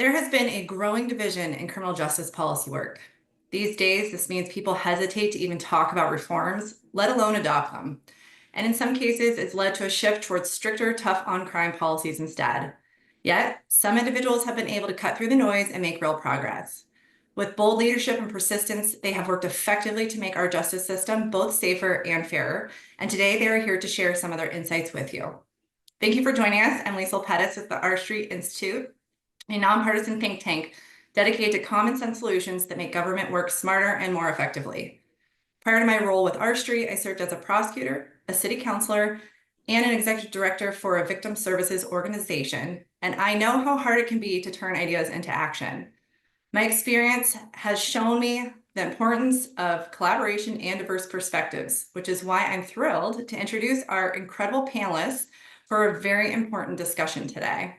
There has been a growing division in criminal justice policy work. These days, this means people hesitate to even talk about reforms, let alone adopt them. And in some cases, it's led to a shift towards stricter, tough on crime policies instead. Yet, some individuals have been able to cut through the noise and make real progress. With bold leadership and persistence, they have worked effectively to make our justice system both safer and fairer. And today, they are here to share some of their insights with you. Thank you for joining us. I'm Liesl Pettis with the R Street Institute, a nonpartisan think tank dedicated to common sense solutions that make government work smarter and more effectively. Prior to my role with R Street, I served as a prosecutor, a city councilor, and an executive director for a victim services organization, and I know how hard it can be to turn ideas into action. My experience has shown me the importance of collaboration and diverse perspectives, which is why I'm thrilled to introduce our incredible panelists for a very important discussion today.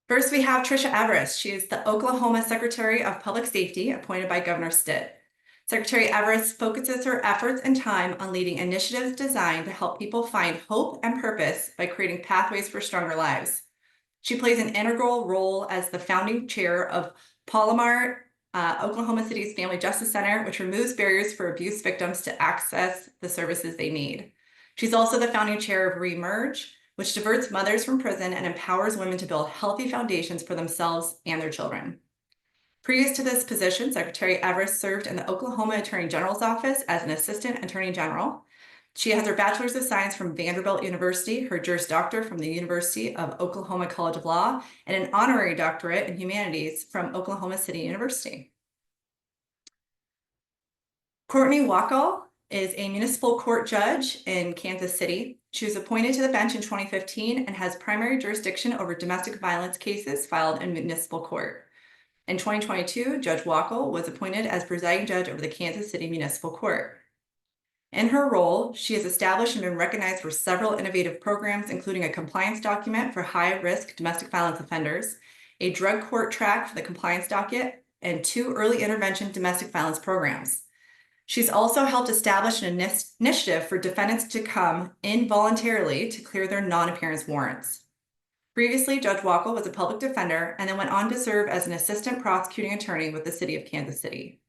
First, we have Tricia Everest. She is the Oklahoma Secretary of Public Safety, appointed by Governor Stitt. Secretary Everest focuses her efforts and time on leading initiatives designed to help people find hope and purpose by creating pathways for stronger lives. She plays an integral role as the founding chair of Palomar, Oklahoma City's Family Justice Center, which removes barriers for abuse victims to access the services they need. She's also the founding chair of Reemerge, which diverts mothers from prison and empowers women to build healthy foundations for themselves and their children. Previous to this position, Secretary Everest served in the Oklahoma Attorney General's office as an assistant attorney general. She has her Bachelor's of Science from Vanderbilt University, her Juris Doctor from the University of Oklahoma College of Law, and an honorary doctorate in humanities from Oklahoma City University. Courtney Wackel is a municipal court judge in Kansas City. She was appointed to the bench in 2015 and has primary jurisdiction over domestic violence cases filed in municipal court. In 2022, Judge Wackel was appointed as presiding judge over the Kansas City Municipal Court. In her role, she has established and been recognized for several innovative programs, including a compliance document for high-risk domestic violence offenders, a drug court track for the compliance docket, and 2 early intervention domestic violence programs. She's also helped establish an initiative for defendants to come in voluntarily to clear their non-appearance warrants. Previously, Judge Wackel was a public defender and then went on to serve as an assistant prosecuting attorney with the city of Kansas City.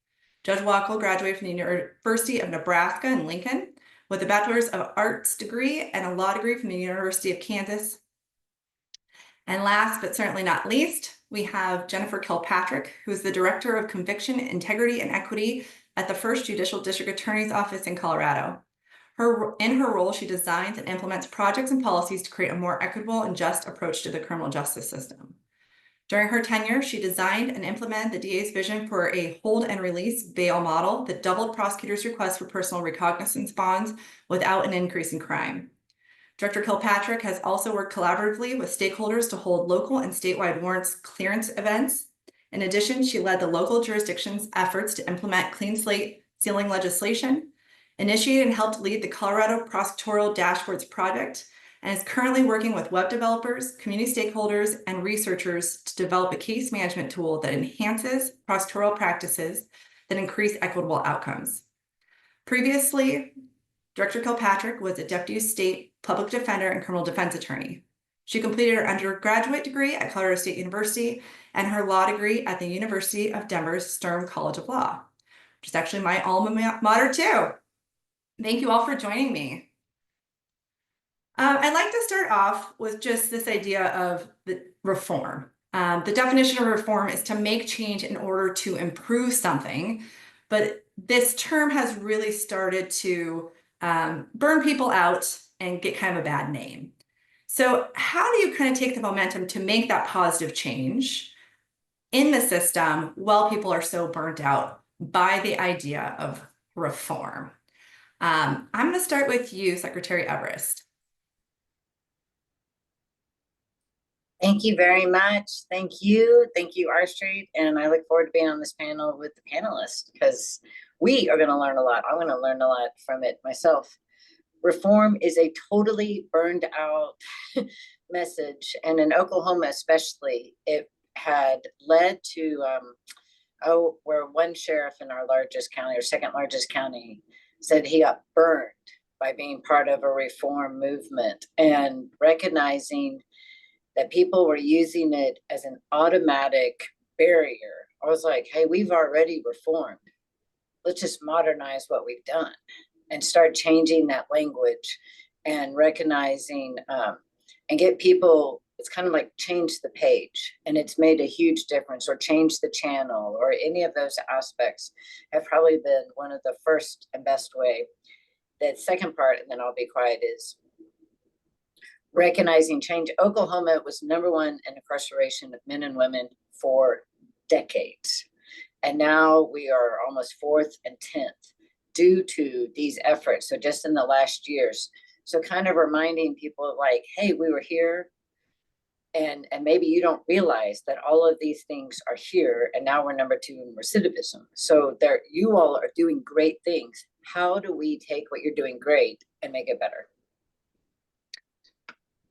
Judge Wackel graduated from the University of Nebraska in Lincoln with a Bachelor's of Arts degree and a law degree from the University of Kansas. And last but certainly not least, we have Jennifer Kilpatrick, who is the Director of Conviction, Integrity, and Equity at the First Judicial District Attorney's Office in Colorado. In her role, she designs and implements projects and policies to create a more equitable and just approach to the criminal justice system. During her tenure, she designed and implemented the DA's vision for a hold and release bail model that doubled prosecutors' requests for personal recognizance bonds without an increase in crime. Director Kilpatrick has also worked collaboratively with stakeholders to hold local and statewide warrants clearance events. In addition, she led the local jurisdiction's efforts to implement clean slate sealing legislation, initiated and helped lead the Colorado Prosecutorial Dashboards Project, and is currently working with web developers, community stakeholders, and researchers to develop a case management tool that enhances prosecutorial practices that increase equitable outcomes. Previously, Director Kilpatrick was a deputy state public defender and criminal defense attorney. She completed her undergraduate degree at Colorado State University and her law degree at the University of Denver's Sturm College of Law, which is actually my alma mater too. Thank you all for joining me. I'd like to start off with just this idea of the reform. The definition of reform is to make change in order to improve something, but this term has really started to burn people out and get kind of a bad name. So how do you kind of take the momentum to make that positive change in the system while people are so burnt out by the idea of reform? I'm going to start with you, Secretary Everest. Thank you very much. Thank you, R Street, and I look forward to being on this panel with the panelists because we are going to learn a lot. I'm going to learn a lot from it myself. Reform is a totally burned out message, and in Oklahoma especially, it had led to where one sheriff in our largest county, or second largest county, said he got burned by being part of a reform movement, and recognizing that people were using it as an automatic barrier. I was like, hey, we've already reformed. Let's just modernize what we've done and start changing that language and recognizing and get people, it's kind of like change the page, and it's made a huge difference, or change the channel, or any of those aspects have probably been one of the first and best way. The second part, and then I'll be quiet, is recognizing change. Oklahoma was #1 in incarceration of men and women for decades. And now we are almost 4th and 10th due to these efforts. So just in the last years. So kind of reminding people like, hey, we were here. And maybe you don't realize that all of these things are here. And now we're #2 in recidivism. So there, you all are doing great things. How do we take what you're doing great and make it better?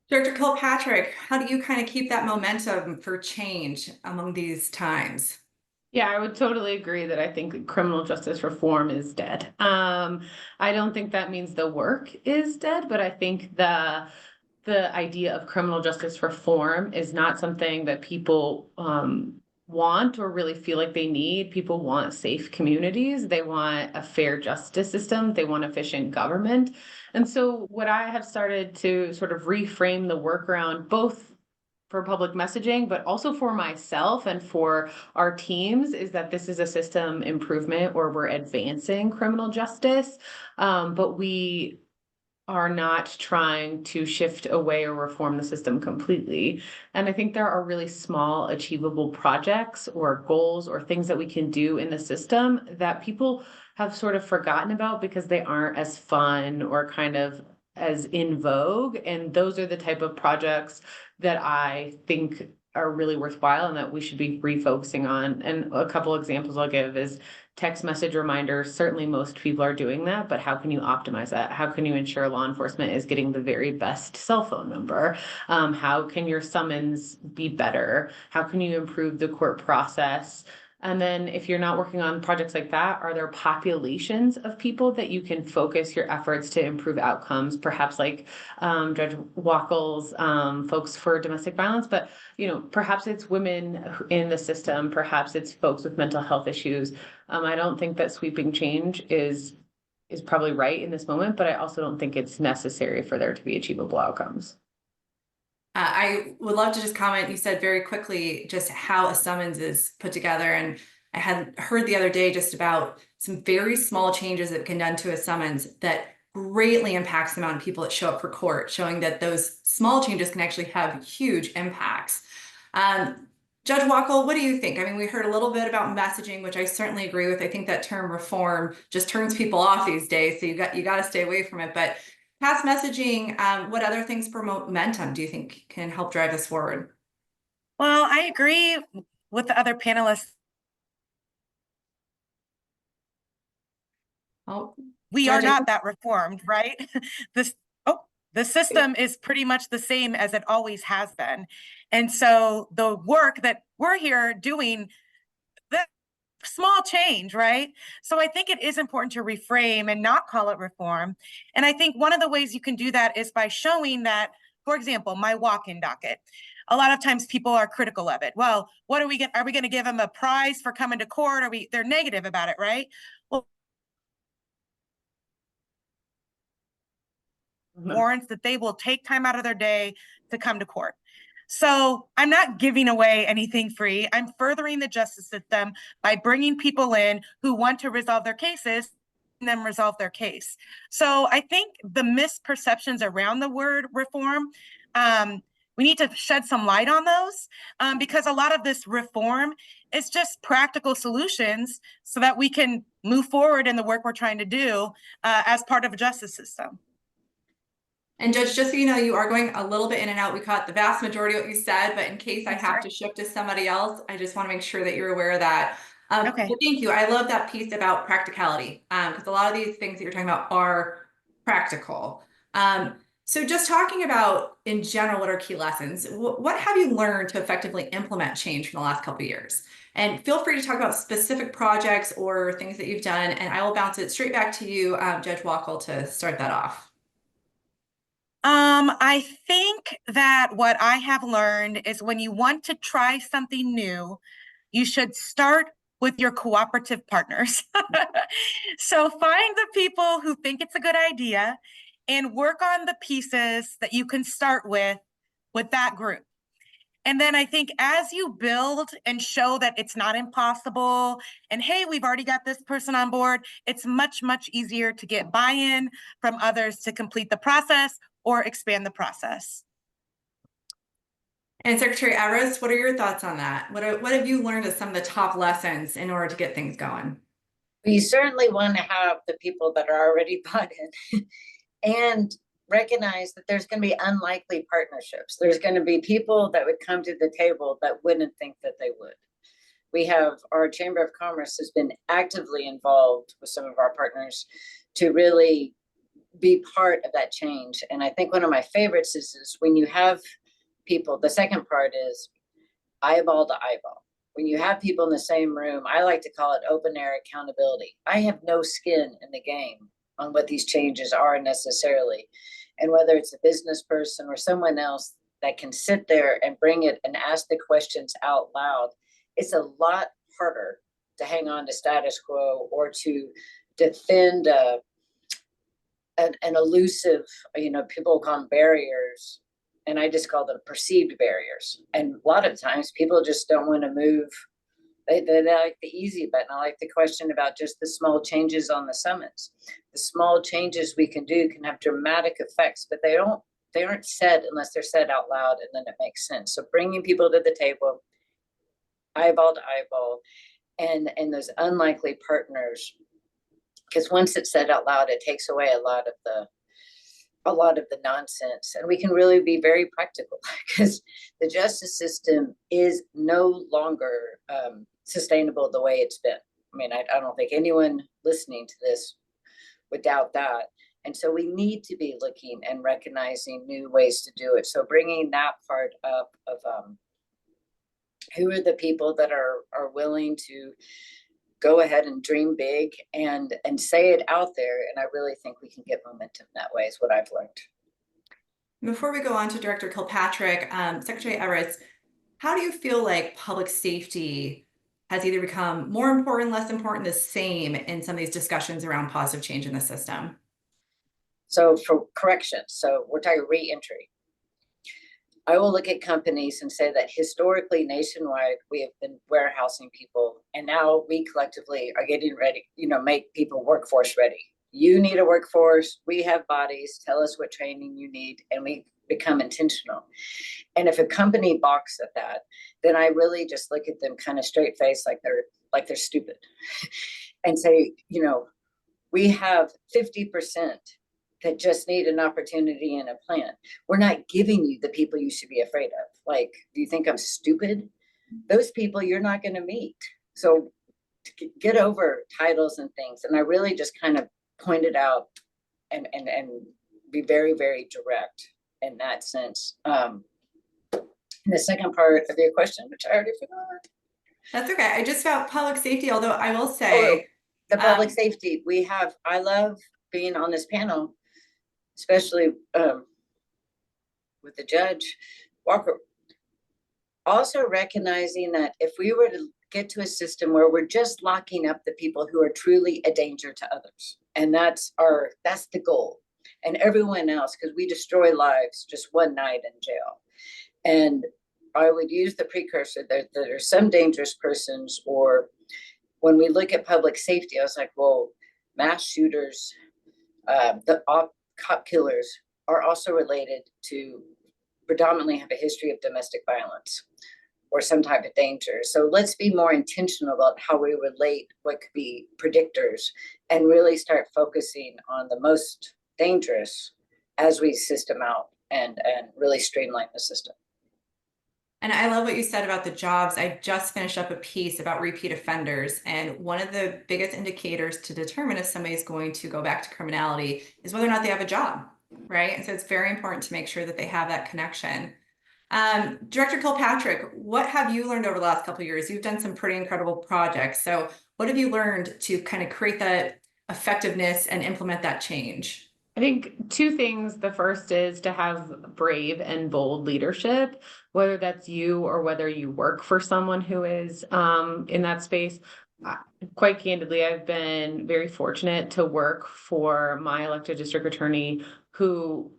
Director Kilpatrick, how do you kind of keep that momentum for change among these times? Yeah, I would totally agree that I think criminal justice reform is dead. I don't think that means the work is dead, but I think the idea of criminal justice reform is not something that people want or really feel like they need. People want safe communities. They want a fair justice system. They want efficient government. And so what I have started to sort of reframe the work around, both for public messaging, but also for myself and for our teams, is that this is a system improvement where we're advancing criminal justice, but we are not trying to shift away or reform the system completely. And I think there are really small, achievable projects or goals or things that we can do in the system that people have sort of forgotten about because they aren't as fun or kind of as in vogue. And those are the type of projects that I think are really worthwhile and that we should be refocusing on. And a couple examples I'll give is text message reminders. Certainly most people are doing that, but how can you optimize that? How can you ensure law enforcement is getting the very best cell phone number? How can your summons be better? How can you improve the court process? And then if you're not working on projects like that, are there populations of people that you can focus your efforts to improve outcomes? Perhaps like Judge Wackel's folks for domestic violence, but perhaps it's women in the system, perhaps it's folks with mental health issues. I don't think that sweeping change is probably right in this moment, but I also don't think it's necessary for there to be achievable outcomes. I would love to just comment. You said very quickly just how a summons is put together. And I had heard the other day just about some very small changes that can be done to a summons that greatly impacts the amount of people that show up for court, showing that those small changes can actually have huge impacts. Judge Wackel, what do you think? I mean, we heard a little bit about messaging, which I certainly agree with. I think that term reform just turns people off these days, so you got to stay away from it. But past messaging, what other things for momentum do you think can help drive this forward? Well, I agree with the other panelists. Oh, We are not that reformed, right? The system is pretty much the same as it always has been. And so the work that we're here doing, that small change, right? So I think it is important to reframe and not call it reform. And I think one of the ways you can do that is by showing that, for example, my walk-in docket. A lot of times people are critical of it. Well, what are we going to give them a prize for coming to court? They're negative about it, right? Well, warrants that they will take time out of their day to come to court. So I'm not giving away anything free. I'm furthering the justice system by bringing people in who want to resolve their cases and then resolve their case. So I think the misperceptions around the word reform, we need to shed some light on those because a lot of this reform is just practical solutions so that we can move forward in the work we're trying to do as part of a justice system. And Judge, just so you know, you are going a little bit in and out. We caught the vast majority of what you said, but in case I have to shift to somebody else, I just want to make sure that you're aware of that. Okay. But thank you. I love that piece about practicality because a lot of these things that you're talking about are practical. So just talking about in general, what are key lessons? What have you learned to effectively implement change from the last couple of years? And feel free to talk about specific projects or things that you've done, and I will bounce it straight back to you, Judge Wackel, to start that off. I think that what I have learned is when you want to try something new, you should start with your cooperative partners. So find the people who think it's a good idea and work on the pieces that you can start with that group. And then I think as you build and show that it's not impossible, and hey, we've already got this person on board, it's much, much easier to get buy-in from others to complete the process or expand the process. And Secretary Everest, what are your thoughts on that? What have you learned as some of the top lessons in order to get things going? We certainly want to have the people that are already bought in and recognize that there's going to be unlikely partnerships. There's going to be people that would come to the table that wouldn't think that they would. We have, our Chamber of Commerce has been actively involved with some of our partners to really be part of that change. And I think one of my favorites is when you have people, the second part is eyeball to eyeball. When you have people in the same room, I like to call it open air accountability. I have no skin in the game on what these changes are necessarily. And whether it's a business person or someone else that can sit there and bring it and ask the questions out loud, it's a lot harder to hang on to status quo or to defend an elusive, people call them barriers, and I just call them perceived barriers. And a lot of times people just don't want to move. They like the easy button. I like the question about just the small changes on the summits. The small changes we can do can have dramatic effects, but they aren't said unless they're said out loud, and then it makes sense. So bringing people to the table, eyeball to eyeball, and those unlikely partners, because once it's said out loud, it takes away a lot of the nonsense, and we can really be very practical because the justice system is no longer sustainable the way it's been. I mean, I don't think anyone listening to this would doubt that. And so we need to be looking and recognizing new ways to do it. So bringing that part up of who are the people that are willing to go ahead and dream big and say it out there. And I really think we can get momentum that way is what I've learned. Before we go on to Director Kilpatrick, Secretary Everett, how do you feel like public safety has either become more important, less important, the same in some of these discussions around positive change in the system? So for corrections, so we're talking re-entry. I will look at companies and say that historically nationwide, we have been warehousing people, and now we collectively are getting ready, make people workforce ready. You need a workforce, we have bodies, tell us what training you need, and we become intentional. And if a company balks at that, then I really just look at them kind of straight face like they're stupid and say, we have 50% that just need an opportunity and a plan. We're not giving you the people you should be afraid of. Like, do you think I'm stupid? Those people you're not going to meet. So get over titles and things. And I really just kind of pointed out and be very, very direct in that sense. And the second part of your question, which I already forgot. That's okay. I just found public safety, although I will say the public safety I love being on this panel, especially with the Judge Walker, also recognizing that if we were to get to a system where we're just locking up the people who are truly a danger to others, and that's the goal, and everyone else, because we destroy lives just one night in jail. And I would use the precursor that there are some dangerous persons, or when we look at public safety, I was like, well, mass shooters, cop killers are also related to predominantly have a history of domestic violence or some type of danger. So let's be more intentional about how we relate what could be predictors and really start focusing on the most dangerous as we system out and really streamline the system. And I love what you said about the jobs. I just finished up a piece about repeat offenders. And one of the biggest indicators to determine if somebody is going to go back to criminality is whether or not they have a job, right? And so it's very important to make sure that they have that connection. Director Kilpatrick, what have you learned over the last couple of years? You've done some pretty incredible projects. So what have you learned to kind of create that effectiveness and implement that change? I think two things. The first is to have brave and bold leadership, whether that's you or whether you work for someone who is in that space. Quite candidly, I've been very fortunate to work for my elected district attorney who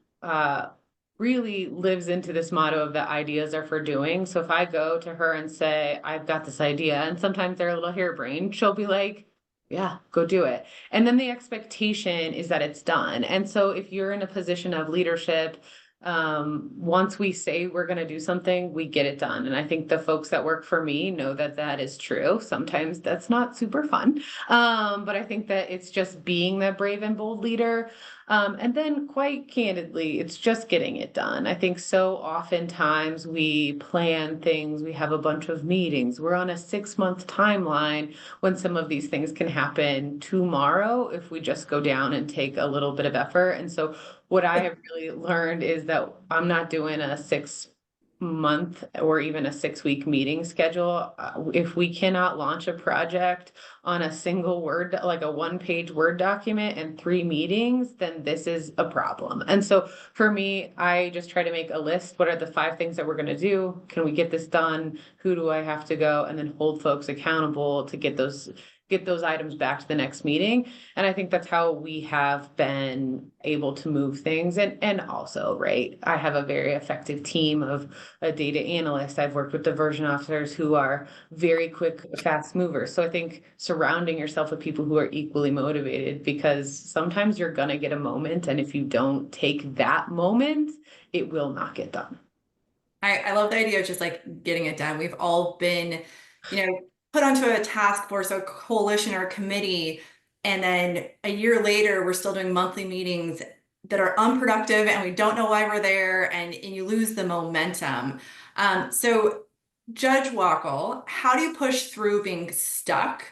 really lives into this motto of the ideas are for doing. So if I go to her and say, I've got this idea, and sometimes they're a little harebrained, she'll be like, yeah, go do it. And then the expectation is that it's done. And so if you're in a position of leadership, once we say we're going to do something, we get it done. And I think the folks that work for me know that that is true. Sometimes that's not super fun. But I think that it's just being that brave and bold leader. And then quite candidly, it's just getting it done. I think so oftentimes we plan things, we have a bunch of meetings, we're on a 6-month timeline when some of these things can happen tomorrow if we just go down and take a little bit of effort. And so what I have really learned is that I'm not doing a 6-month or even a 6-week meeting schedule. If we cannot launch a project on a single Word, like a 1-page Word document and 3 meetings, then this is a problem. And so for me, I just try to make a list. What are the 5 things that we're going to do? Can we get this done? Who do I have to go? And then hold folks accountable to get those items back to the next meeting. And I think that's how we have been able to move things. And also, right, I have a very effective team of a data analyst. I've worked with diversion officers who are very quick, fast movers. So I think surrounding yourself with people who are equally motivated, because sometimes you're going to get a moment. And if you don't take that moment, it will not get done. I love the idea of just like getting it done. We've all been, put onto a task force, a coalition, or a committee, and then a year later, we're still doing monthly meetings that are unproductive, and we don't know why we're there, and you lose the momentum. So, Judge Wackel, how do you push through being stuck?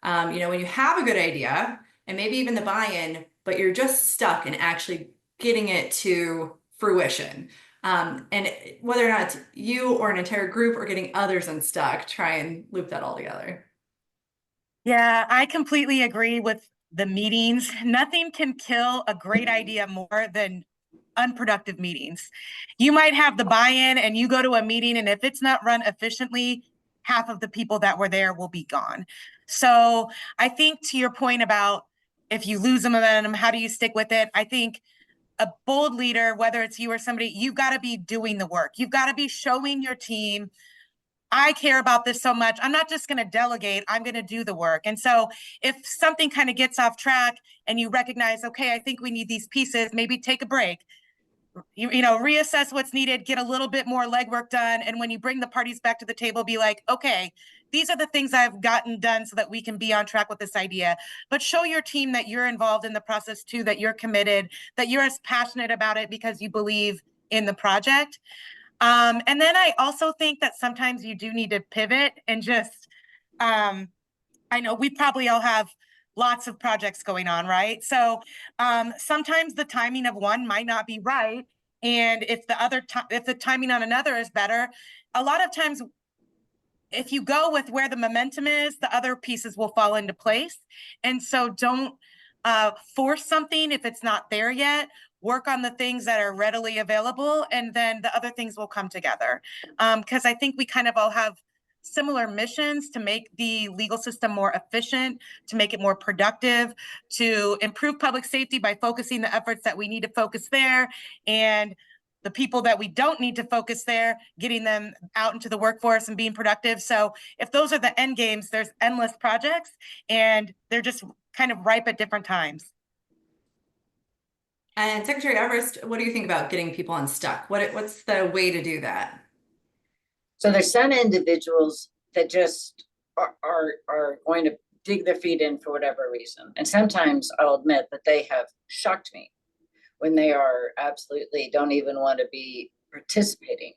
When you have a good idea and maybe even the buy-in, but you're just stuck in actually getting it to fruition. And whether or not it's you or an entire group or getting others unstuck, try and loop that all together. Yeah, I completely agree with the meetings. Nothing can kill a great idea more than unproductive meetings. You might have the buy-in and you go to a meeting, and if it's not run efficiently, half of the people that were there will be gone. So I think to your point about if you lose the momentum, how do you stick with it? I think a bold leader, whether it's you or somebody, you've got to be doing the work. You've got to be showing your team, I care about this so much. I'm not just going to delegate, I'm going to do the work. And so if something kind of gets off track and you recognize, okay, I think we need these pieces, maybe take a break, reassess what's needed, get a little bit more legwork done. And when you bring the parties back to the table, be like, okay, these are the things I've gotten done so that we can be on track with this idea. But show your team that you're involved in the process too, that you're committed, that you're as passionate about it because you believe in the project. And then I also think that sometimes you do need to pivot and just, I know we probably all have lots of projects going on, right? So sometimes the timing of one might not be right. And if the timing on another is better, a lot of times, if you go with where the momentum is, the other pieces will fall into place. And so don't force something if it's not there yet. Work on the things that are readily available, and then the other things will come together. Because I think we kind of all have similar missions to make the legal system more efficient, to make it more productive, to improve public safety by focusing the efforts that we need to focus there, and the people that we don't need to focus there, getting them out into the workforce and being productive. So if those are the end games, there's endless projects, and they're just kind of ripe at different times. And Secretary Everest, what do you think about getting people unstuck? What's the way to do that? So there's some individuals that just are going to dig their feet in for whatever reason. And sometimes I'll admit that they have shocked me when they are absolutely don't even want to be participating.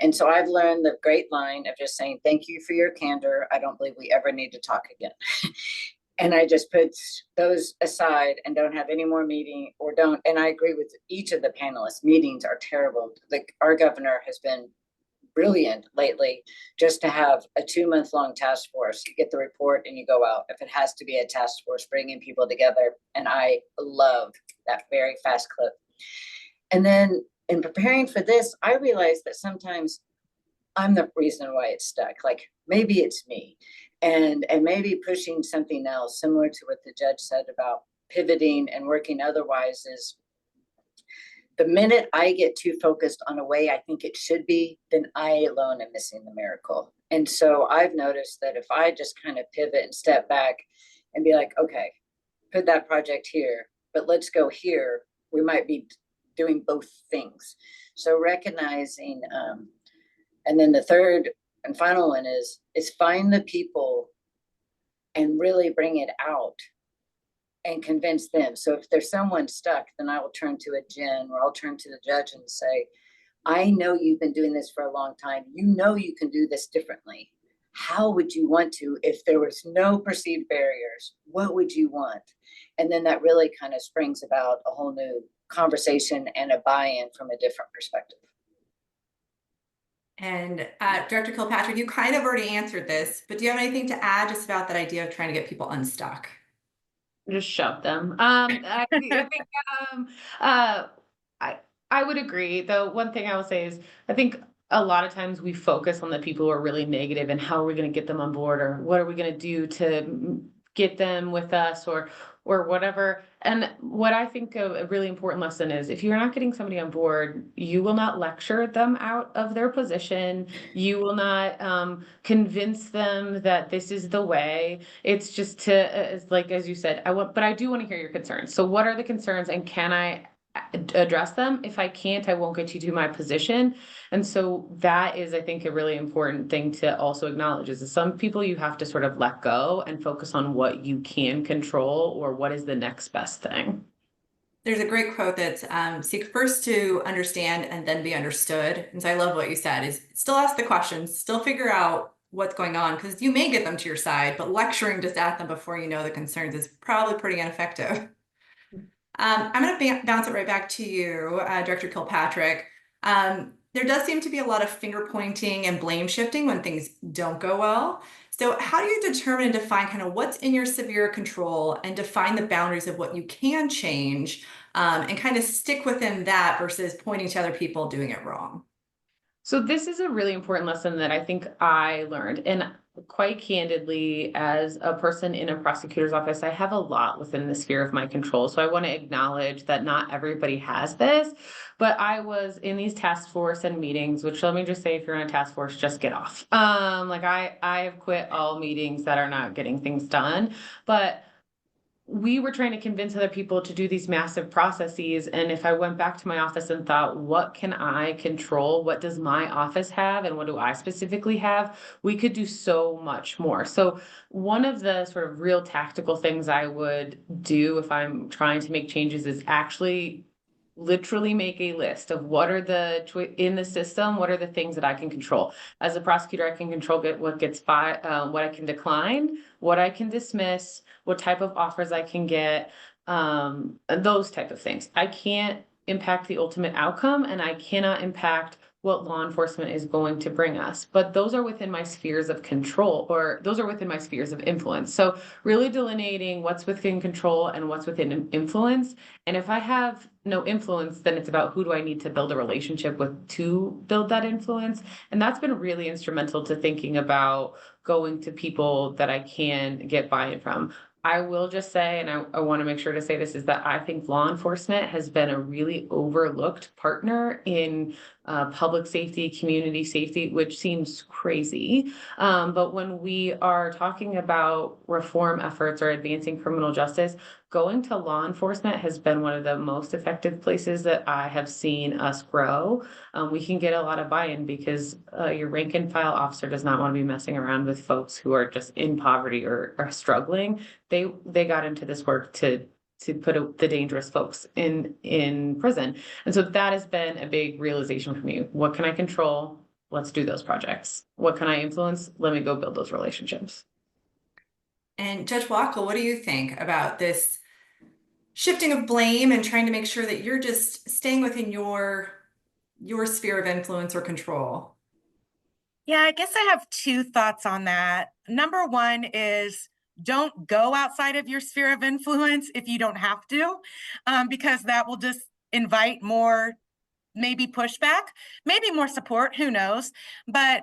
And so I've learned the great line of just saying, thank you for your candor. I don't believe we ever need to talk again. And I just put those aside and don't have any more meeting or don't. And I agree with each of the panelists. Meetings are terrible. Like our governor has been brilliant lately just to have a 2-month-long task force. You get the report and you go out. If it has to be a task force, bringing people together. And I love that very fast clip. And then in preparing for this, I realized that sometimes I'm the reason why it's stuck. Like maybe it's me, and maybe pushing something else similar to what the judge said about pivoting and working otherwise is the minute I get too focused on a way I think it should be, then I alone am missing the miracle. And so I've noticed that if I just kind of pivot and step back and be like, okay, put that project here, but let's go here, we might be doing both things. So recognizing, and then the third and final one is find the people and really bring it out and convince them. So if there's someone stuck, then I will turn to a Jen or I'll turn to the judge and say, I know you've been doing this for a long time. You know you can do this differently. How would you want to if there was no perceived barriers? What would you want? And then that really kind of springs about a whole new conversation and a buy-in from a different perspective. And Director Kilpatrick, you kind of already answered this, but do you have anything to add just about that idea of trying to get people unstuck? Just shove them. I think uh, I would agree. Though one thing I will say is I think a lot of times we focus on the people who are really negative and how are we going to get them on board or what are we going to do to get them with us or whatever. And what I think a really important lesson is if you're not getting somebody on board, you will not lecture them out of their position. You will not convince them that this is the way. It's just to, like, as you said, but I do want to hear your concerns. So what are the concerns and can I address them? If I can't, I won't get you to my position. And so that is, I think, a really important thing to also acknowledge is that some people you have to sort of let go and focus on what you can control or what is the next best thing. There's a great quote that's seek first to understand and then be understood. And so I love what you said is still ask the questions, still figure out what's going on because you may get them to your side, but lecturing just at them before you know the concerns is probably pretty ineffective. I'm going to bounce it right back to you, Director Kilpatrick. There does seem to be a lot of finger pointing and blame shifting when things don't go well. So how do you determine and define kind of what's in your severe control and define the boundaries of what you can change and kind of stick within that versus pointing to other people doing it wrong? So this is a really important lesson that I think I learned. And quite candidly, as a person in a prosecutor's office, I have a lot within the sphere of my control. So I want to acknowledge that not everybody has this, but I was in these task force and meetings, which let me just say, if you're in a task force, just get off. Like I have quit all meetings that are not getting things done, but we were trying to convince other people to do these massive processes. And if I went back to my office and thought, what can I control? What does my office have? And what do I specifically have? We could do so much more. So one of the sort of real tactical things I would do if I'm trying to make changes is actually literally make a list of what are the in the system, what are the things that I can control. As a prosecutor, I can control what gets what I can decline, what I can dismiss, what type of offers I can get, those type of things. I can't impact the ultimate outcome and I cannot impact what law enforcement is going to bring us. But those are within my spheres of control, or those are within my spheres of influence. So really delineating what's within control and what's within influence. And if I have no influence, then it's about who do I need to build a relationship with to build that influence. And that's been really instrumental to thinking about going to people that I can get buy-in from. I will just say, and I want to make sure to say this, is that I think law enforcement has been a really overlooked partner in public safety, community safety, which seems crazy. But when we are talking about reform efforts or advancing criminal justice, going to law enforcement has been one of the most effective places that I have seen us grow. We can get a lot of buy-in because your rank and file officer does not want to be messing around with folks who are just in poverty or struggling. They got into this work to put the dangerous folks in prison. And so that has been a big realization for me. What can I control? Let's do those projects. What can I influence? Let me go build those relationships. And Judge Wackel, what do you think about this shifting of blame and trying to make sure that you're just staying within your sphere of influence or control? Yeah, I guess I have two thoughts on that. Number one is don't go outside of your sphere of influence if you don't have to, because that will just invite more, maybe pushback, maybe more support, who knows? But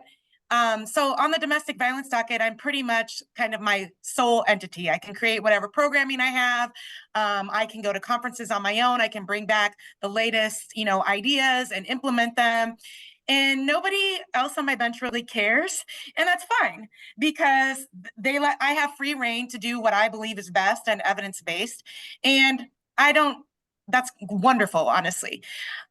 so on the domestic violence docket, I'm pretty much kind of my sole entity. I can create whatever programming I have. I can go to conferences on my own. I can bring back the latest, ideas and implement them. And nobody else on my bench really cares. And that's fine because I have free reign to do what I believe is best and evidence-based. And I don't, that's wonderful, honestly.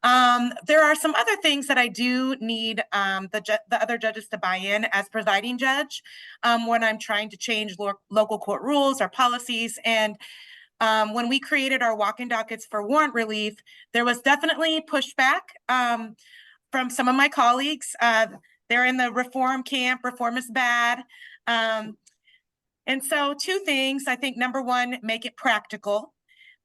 There are some other things that I do need the other judges to buy in as presiding judge when I'm trying to change local court rules or policies. And when we created our walk-in dockets for warrant relief, there was definitely pushback from some of my colleagues. They're in the reform camp. Reform is bad. And so two things, I think, number one, make it practical.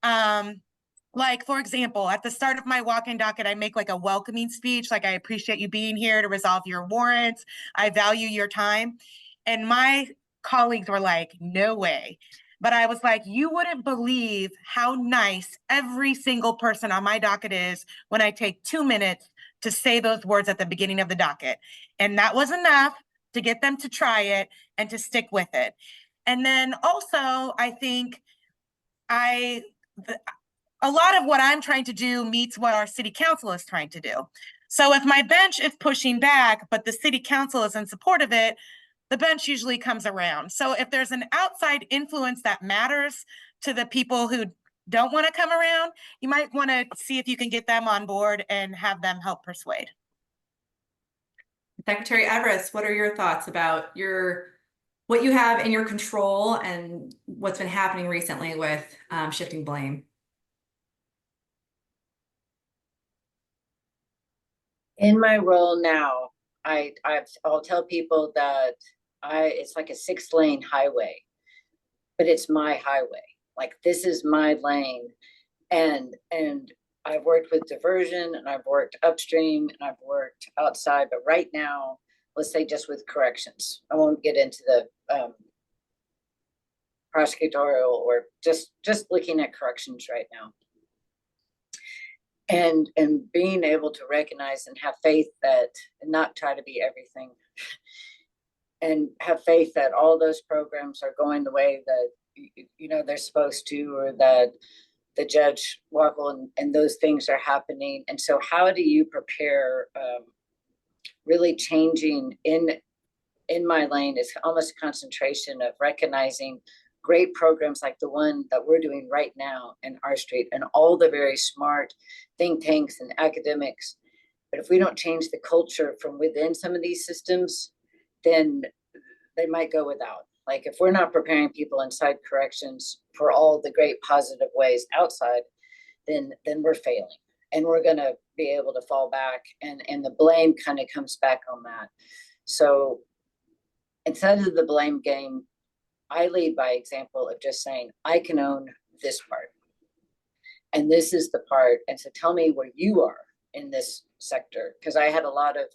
Like, for example, at the start of my walk-in docket, I make like a welcoming speech, like I appreciate you being here to resolve your warrants. I value your time. And my colleagues were like, no way. But I was like, you wouldn't believe how nice every single person on my docket is when I take 2 minutes to say those words at the beginning of the docket. And that was enough to get them to try it and to stick with it. And then also, I think a lot of what I'm trying to do meets what our city council is trying to do. So if my bench is pushing back, but the city council is in support of it, the bench usually comes around. So if there's an outside influence that matters to the people who don't want to come around, you might want to see if you can get them on board and have them help persuade. Secretary Everest, what are your thoughts about what you have in your control and what's been happening recently with shifting blame? In my role now, I'll tell people that it's like a 6-lane highway, but it's my highway. Like, this is my lane, and I've worked with diversion, and I've worked upstream, and I've worked outside. But right now, let's say just with corrections, I won't get into the prosecutorial or just looking at corrections right now. And being able to recognize and have faith that, and not try to be everything, and have faith that all those programs are going the way that they're supposed to, or that the judge Wackel and those things are happening. And so how do you prepare really changing in my lane is almost a concentration of recognizing great programs like the one that we're doing right now in our street, and all the very smart think tanks and academics. But if we don't change the culture from within some of these systems, then they might go without. Like, if we're not preparing people inside corrections for all the great positive ways outside, then we're failing, and we're going to be able to fall back, and the blame kind of comes back on that. So instead of the blame game, I lead by example of just saying, I can own this part, and this is the part. And so tell me where you are in this sector, because I had a lot of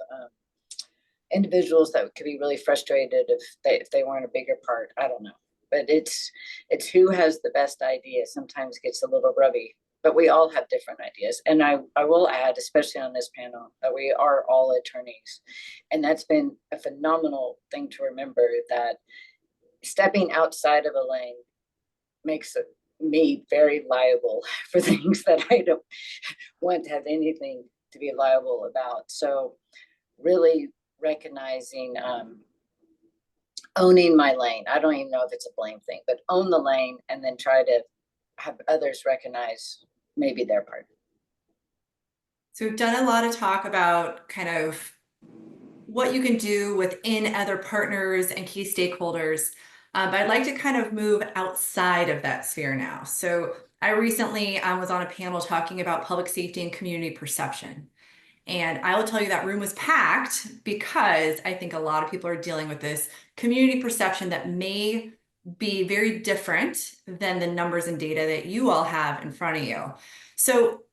individuals that could be really frustrated if they weren't a bigger part. I don't know, but it's who has the best idea sometimes gets a little rubby, but we all have different ideas. And I will add, especially on this panel, that we are all attorneys, and that's been a phenomenal thing to remember, that stepping outside of a lane makes me very liable for things that I don't want to have anything to be liable about. So really recognizing, owning my lane. I don't even know if it's a blame thing, but own the lane, and then try to have others recognize maybe their part. So we've done a lot of talk about kind of what you can do within other partners and key stakeholders, but I'd like to kind of move outside of that sphere now. So I recently was on a panel talking about public safety and community perception. And I will tell you that room was packed because I think a lot of people are dealing with this community perception that may be very different than the numbers and data that you all have in front of you. So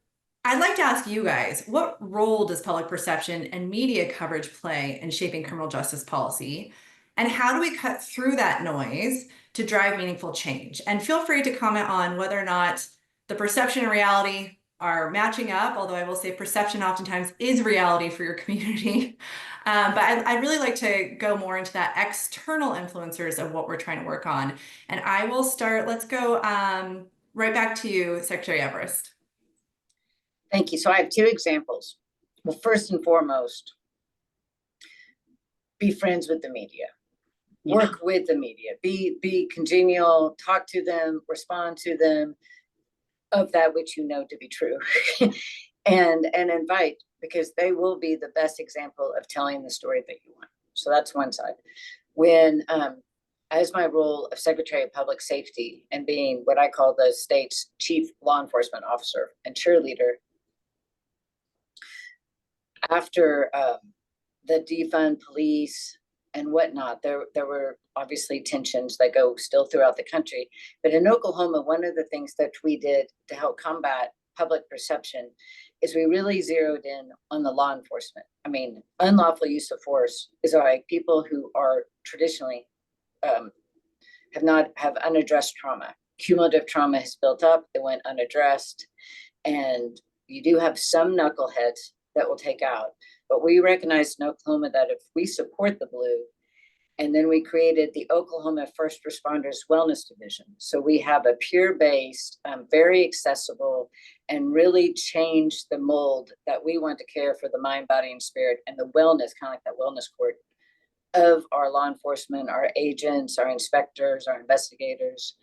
I'd like to ask you guys, what role does public perception and media coverage play in shaping criminal justice policy? And how do we cut through that noise to drive meaningful change? And feel free to comment on whether or not the perception and reality are matching up, although I will say perception oftentimes is reality for your community. But I'd really like to go more into that external influencers of what we're trying to work on. And I will start, let's go right back to you, Secretary Everest. Thank you. So I have two examples. Well, first and foremost, be friends with the media. Work with the media. Be congenial, talk to them, respond to them of that which you know to be true. and invite, because they will be the best example of telling the story that you want. So that's one side. When as my role of Secretary of Public Safety and being what I call the state's chief law enforcement officer and cheerleader, after the defund police and whatnot, there were obviously tensions that go still throughout the country. But in Oklahoma, one of the things that we did to help combat public perception is we really zeroed in on the law enforcement. I mean, unlawful use of force is like people who are traditionally have unaddressed trauma. Cumulative trauma has built up, it went unaddressed, and you do have some knuckleheads that will take out. But we recognized in Oklahoma that if we support the blue, and then we created the Oklahoma First Responders Wellness Division. So we have a peer-based, very accessible, and really change the mold that we want to care for the mind, body, and spirit, and the wellness, kind of like that wellness court of our law enforcement, our agents, our inspectors, our investigators,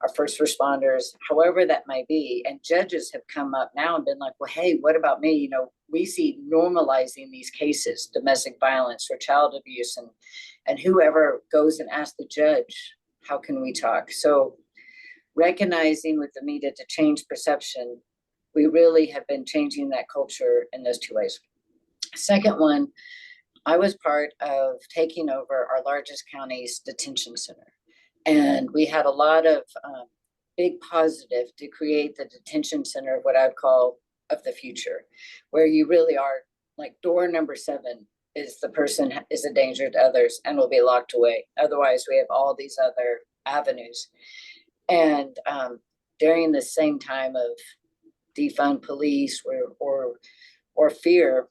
our first responders, however that might be. And judges have come up now and been like, well, hey, what about me? You know, we see normalizing these cases, domestic violence or child abuse, and whoever goes and asks the judge, how can we talk? So recognizing with the media to change perception, we really have been changing that culture in those two ways. Second one, I was part of taking over our largest county's detention center. And we had a lot of big positive to create the detention center, what I'd call of the future, where you really are like door number 7 is the person is a danger to others and will be locked away. Otherwise, we have all these other avenues. And during the same time of defund police or fear,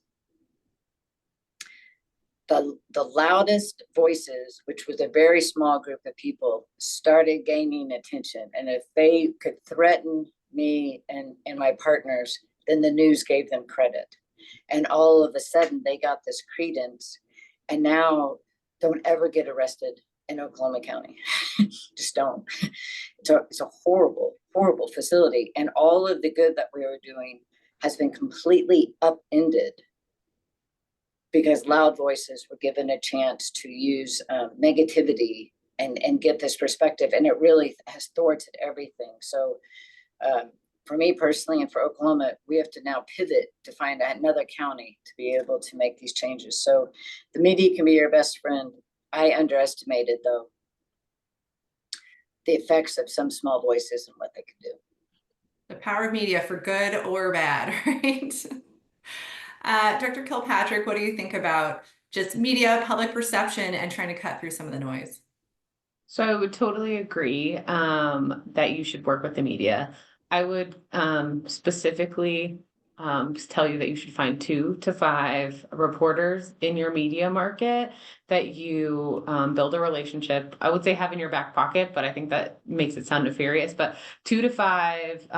the loudest voices, which was a very small group of people, started gaining attention. And if they could threaten me and my partners, then the news gave them credit. And all of a sudden they got this credence, and now don't ever get arrested in Oklahoma County. Just don't. It's a horrible, horrible facility. And all of the good that we were doing has been completely upended because loud voices were given a chance to use negativity and get this perspective. And it really has thwarted everything. So for me personally and for Oklahoma, we have to now pivot to find another county to be able to make these changes. So the media can be your best friend. I underestimated, though, the effects of some small voices and what they can do. The power of media for good or bad, right? Dr. Kilpatrick, what do you think about just media, public perception, and trying to cut through some of the noise? So I would totally agree that you should work with the media. I would specifically tell you that you should find 2 to 5 reporters in your media market that you build a relationship. I would say have in your back pocket, but I think that makes it sound nefarious. But 2 to 5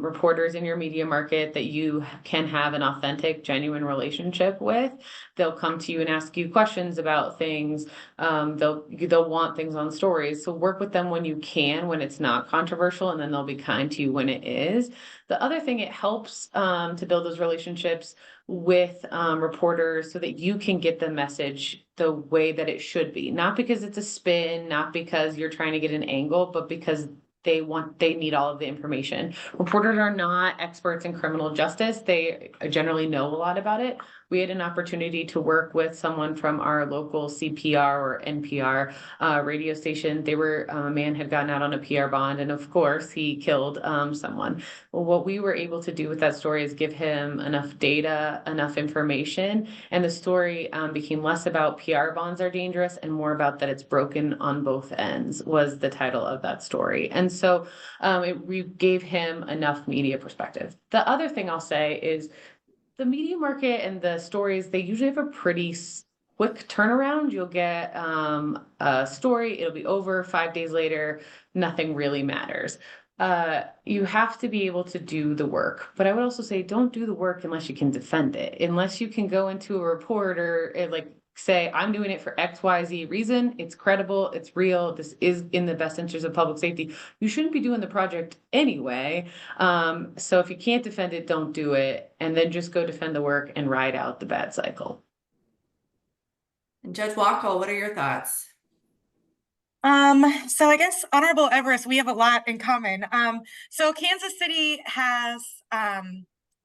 reporters in your media market that you can have an authentic, genuine relationship with. They'll come to you and ask you questions about things. They'll want things on stories. So work with them when you can, when it's not controversial, and then they'll be kind to you when it is. The other thing, it helps to build those relationships with reporters so that you can get the message the way that it should be. Not because it's a spin, not because you're trying to get an angle, but because they need all of the information. Reporters are not experts in criminal justice. They generally know a lot about it, we had an opportunity to work with someone from our local CPR or NPR radio station. They were, a man had gotten out on a PR bond, and of course he killed someone. Well, what we were able to do with that story is give him enough data, enough information, and the story became less about PR bonds are dangerous and more about that it's broken on both ends, was the title of that story. And so we gave him enough media perspective. The other thing I'll say is the media market and the stories, they usually have a pretty quick turnaround. You'll get a story, it'll be over 5 days later, nothing really matters. You have to be able to do the work, but I would also say don't do the work unless you can defend it, unless you can go into a report or like say, I'm doing it for XYZ reason, it's credible, it's real, this is in the best interest of public safety. You shouldn't be doing the project anyway. So if you can't defend it, don't do it, and then just go defend the work and ride out the bad cycle. And Judge Wackel, what are your thoughts? So I guess Honorable Everest, we have a lot in common. So Kansas City has,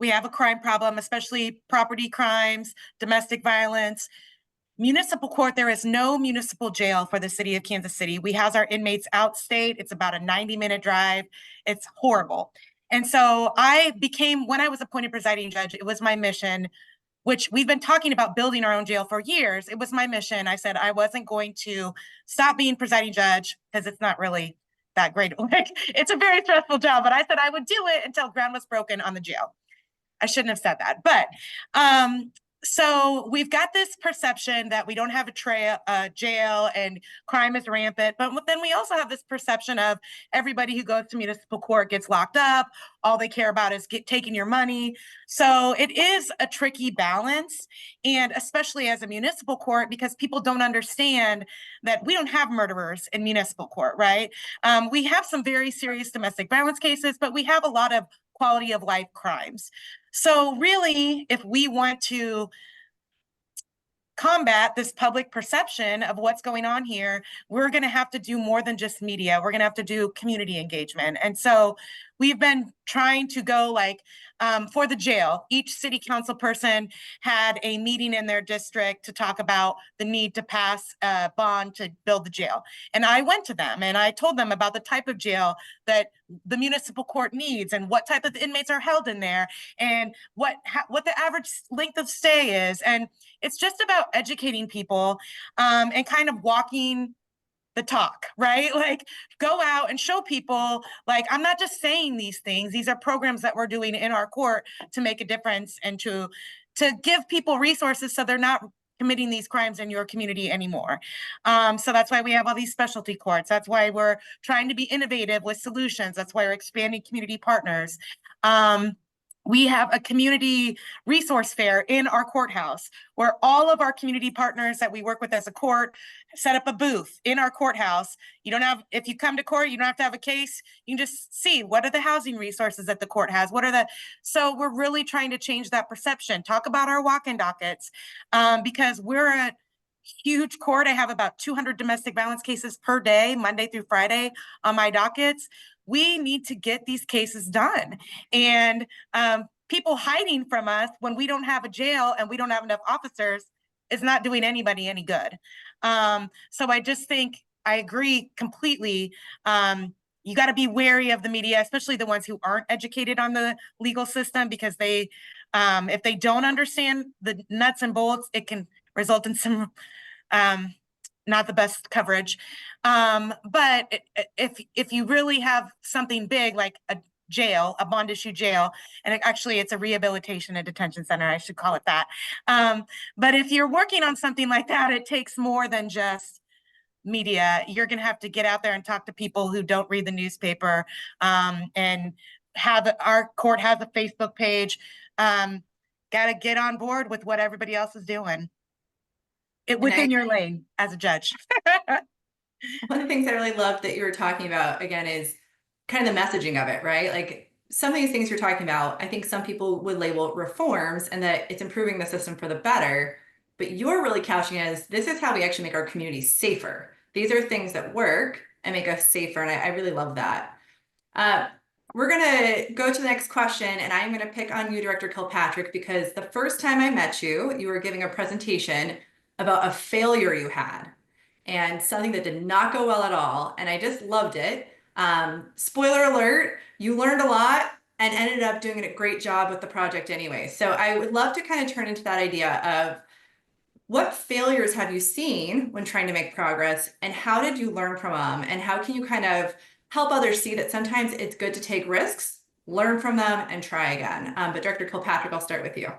we have a crime problem, especially property crimes, domestic violence. Municipal court, there is no municipal jail for the city of Kansas City. We house our inmates outstate. It's about a 90-minute drive. It's horrible. And so when I was appointed presiding judge, it was my mission, which we've been talking about building our own jail for years. It was my mission. I said I wasn't going to stop being presiding judge because it's not really that great. Like, it's a very stressful job, but I said I would do it until ground was broken on the jail. I shouldn't have said that, but so we've got this perception that we don't have a jail and crime is rampant, but then we also have this perception of everybody who goes to municipal court gets locked up. All they care about is taking your money. So it is a tricky balance, and especially as a municipal court, because people don't understand that we don't have murderers in municipal court, right? We have some very serious domestic violence cases, but we have a lot of quality of life crimes. So really, if we want to combat this public perception of what's going on here, we're going to have to do more than just media. We're going to have to do community engagement. And so we've been trying to go for the jail. Each city council person had a meeting in their district to talk about the need to pass a bond to build the jail. And I went to them and I told them about the type of jail that the municipal court needs and what type of inmates are held in there and what the average length of stay is. And it's just about educating people and kind of walking the talk, right? Like, go out and show people, like, I'm not just saying these things. These are programs that we're doing in our court to make a difference and to give people resources so they're not committing these crimes in your community anymore. So that's why we have all these specialty courts. That's why we're trying to be innovative with solutions. That's why we're expanding community partners. We have a community resource fair in our courthouse where all of our community partners that we work with as a court set up a booth in our courthouse. If you come to court, you don't have to have a case. You can just see what are the housing resources that the court has. So we're really trying to change that perception. Talk about our walk-in dockets because we're a huge court. I have about 200 domestic violence cases per day, Monday through Friday on my dockets. We need to get these cases done. And people hiding from us when we don't have a jail and we don't have enough officers is not doing anybody any good. So I just think I agree completely. You got to be wary of the media, especially the ones who aren't educated on the legal system, because if they don't understand the nuts and bolts, it can result in some not the best coverage. But if you really have something big like a jail, a bond issue jail, and it's a rehabilitation and detention center, I should call it that. But if you're working on something like that, it takes more than just media. You're going to have to get out there and talk to people who don't read the newspaper, and our court has a Facebook page. Got to get on board with what everybody else is doing. Within your lane as a judge. One of the things I really loved that you were talking about, again, is kind of the messaging of it, right? Like, some of these things you're talking about, I think some people would label reforms and that it's improving the system for the better, but you're really couching it as this is how we actually make our community safer. These are things that work and make us safer, and I really love that. We're gonna go to the next question, and I'm gonna pick on you, Director Kilpatrick, because the first time I met you, you were giving a presentation about a failure you had and something that did not go well at all, and I just loved it. Spoiler alert, you learned a lot and ended up doing a great job with the project anyway. So I would love to kind of turn into that idea of what failures have you seen when trying to make progress, and how did you learn from them, and how can you kind of help others see that sometimes it's good to take risks, learn from them, and try again. But Director Kilpatrick, I'll start with you.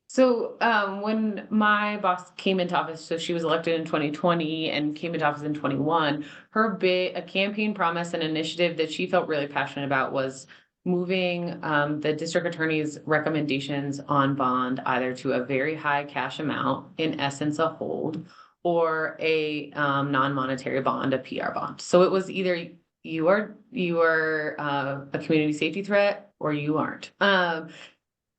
So when my boss came into office, so she was elected in 2020 and came into office in 21, a campaign promise and initiative that she felt really passionate about was moving the district attorney's recommendations on bond either to a very high cash amount, in essence a hold, or a non-monetary bond, a PR bond. So it was either you are a community safety threat or you aren't.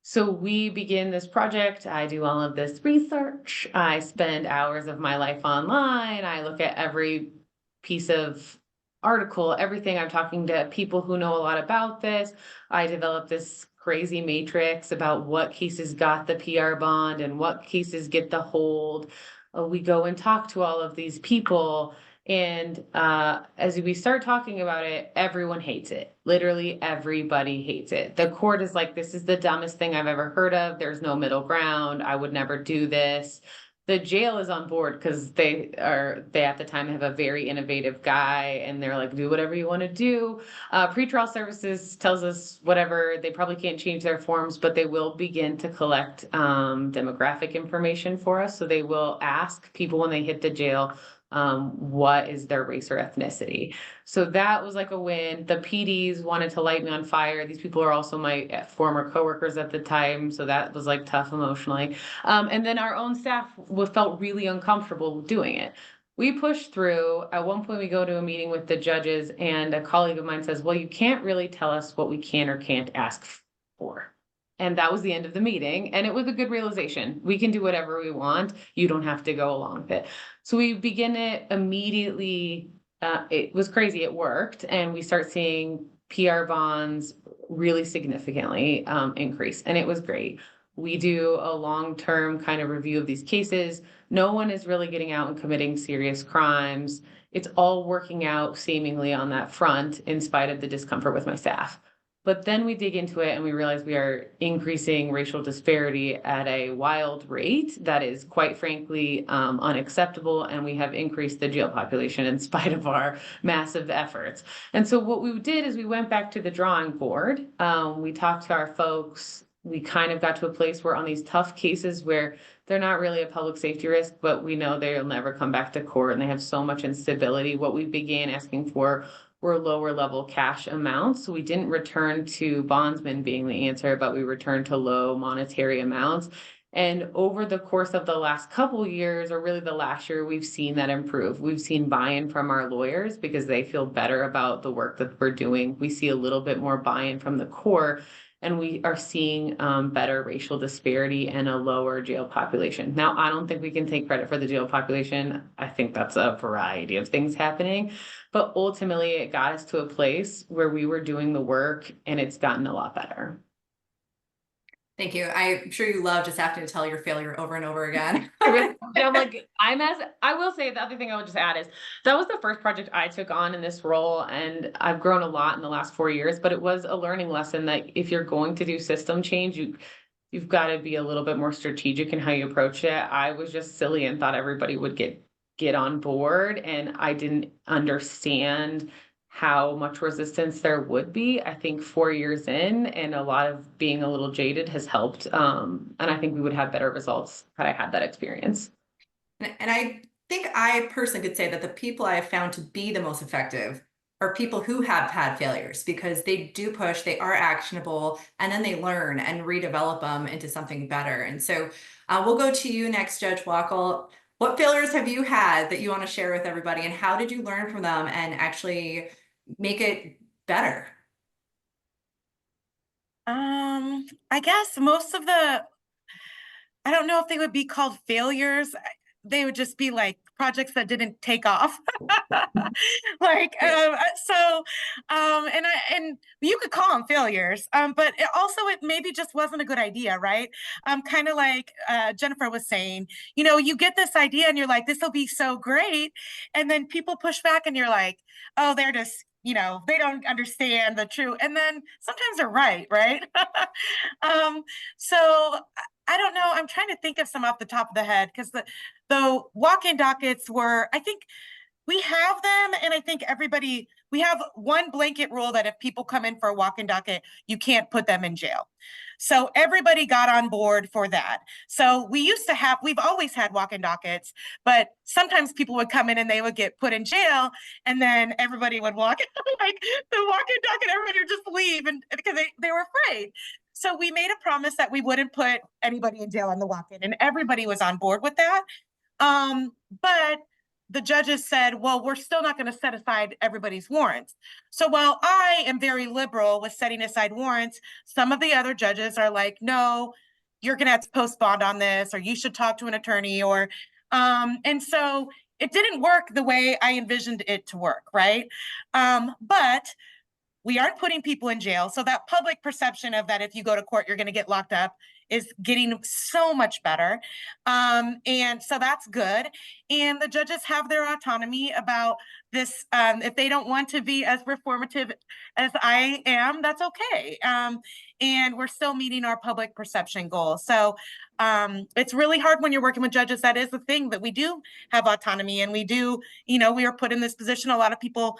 So we begin this project. I do all of this research. I spend hours of my life online. I look at every piece of article, everything. I'm talking to people who know a lot about this. I develop this crazy matrix about what cases got the PR bond and what cases get the hold. We go and talk to all of these people. And as we start talking about it, everyone hates it. Literally everybody hates it. The court is like, this is the dumbest thing I've ever heard of. There's no middle ground. I would never do this. The jail is on board because they at the time have a very innovative guy, and they're like, do whatever you want to do. Pretrial services tells us whatever. They probably can't change their forms, but they will begin to collect demographic information for us. So they will ask people when they hit the jail, what is their race or ethnicity. So that was like a win. The PDs wanted to light me on fire. These people are also my former coworkers at the time, so that was like tough emotionally. And then our own staff felt really uncomfortable doing it. We pushed through. At one point we go to a meeting with the judges, and a colleague of mine says, well, you can't really tell us what we can or can't ask for. And that was the end of the meeting. And it was a good realization. We can do whatever we want. You don't have to go along with it. So we begin it immediately. It was crazy. It worked. And we start seeing PR bonds really significantly increase. And it was great. We do a long-term kind of review of these cases. No one is really getting out and committing serious crimes. It's all working out seemingly on that front, in spite of the discomfort with my staff. But then we dig into it and we realize we are increasing racial disparity at a wild rate that is, quite frankly, unacceptable. And we have increased the jail population in spite of our massive efforts. And so what we did is we went back to the drawing board. We talked to our folks. We kind of got to a place where on these tough cases where they're not really a public safety risk, but we know they'll never come back to court and they have so much instability. What we began asking for were lower level cash amounts. So we didn't return to bondsmen being the answer, but we returned to low monetary amounts. And over the course of the last couple of years, or really the last year, we've seen that improve. We've seen buy-in from our lawyers because they feel better about the work that we're doing. We see a little bit more buy-in from the court, and we are seeing better racial disparity and a lower jail population. Now, I don't think we can take credit for the jail population. I think that's a variety of things happening. But ultimately, it got us to a place where we were doing the work, and it's gotten a lot better. Thank you. I'm sure you love just having to tell your failure over and over again. I'm like, I will say the other thing I would just add is that was the first project I took on in this role, and I've grown a lot in the last 4 years, but it was a learning lesson that if you're going to do system change, you've got to be a little bit more strategic in how you approach it. I was just silly and thought everybody would get on board, and I didn't understand how much resistance there would be. I think 4 years in and a lot of being a little jaded has helped. And I think we would have better results had I had that experience. And I think I personally could say that the people I have found to be the most effective are people who have had failures, because they do push, they are actionable, and then they learn and redevelop them into something better. And so we'll go to you next, Judge Wackel. What failures have you had that you want to share with everybody, and how did you learn from them and actually make it better? I guess most of I don't know if they would be called failures. They would just be like projects that didn't take off. Like, and you could call them failures, but it maybe just wasn't a good idea, right? Kind of like Jennifer was saying, you get this idea and you're like, this will be so great. And then people push back and you're like, oh, they're just, they don't understand the truth. And then sometimes they're right? So I don't know. I'm trying to think of some off the top of the head, because the walk-in dockets were, I think we have them, and I think we have one blanket rule that if people come in for a walk-in docket, you can't put them in jail. So everybody got on board for that. So we've always had walk-in dockets, but sometimes people would come in and they would get put in jail, and then everybody would walk, like the walk-in docket, everybody would just leave, and because they were afraid. So we made a promise that we wouldn't put anybody in jail on the walk-in, and everybody was on board with that. But the judges said, well, we're still not going to set aside everybody's warrants. So while I am very liberal with setting aside warrants, some of the other judges are like, no, you're going to have to post bond on this, or you should talk to an attorney, and so it didn't work the way I envisioned it to work, right? But we aren't putting people in jail. So that public perception of that if you go to court, you're going to get locked up is getting so much better. And so that's good. And the judges have their autonomy about this. If they don't want to be as reformative as I am, that's okay. And we're still meeting our public perception goals. So it's really hard when you're working with judges. That is the thing, that we do have autonomy, and we do, we are put in this position. A lot of people,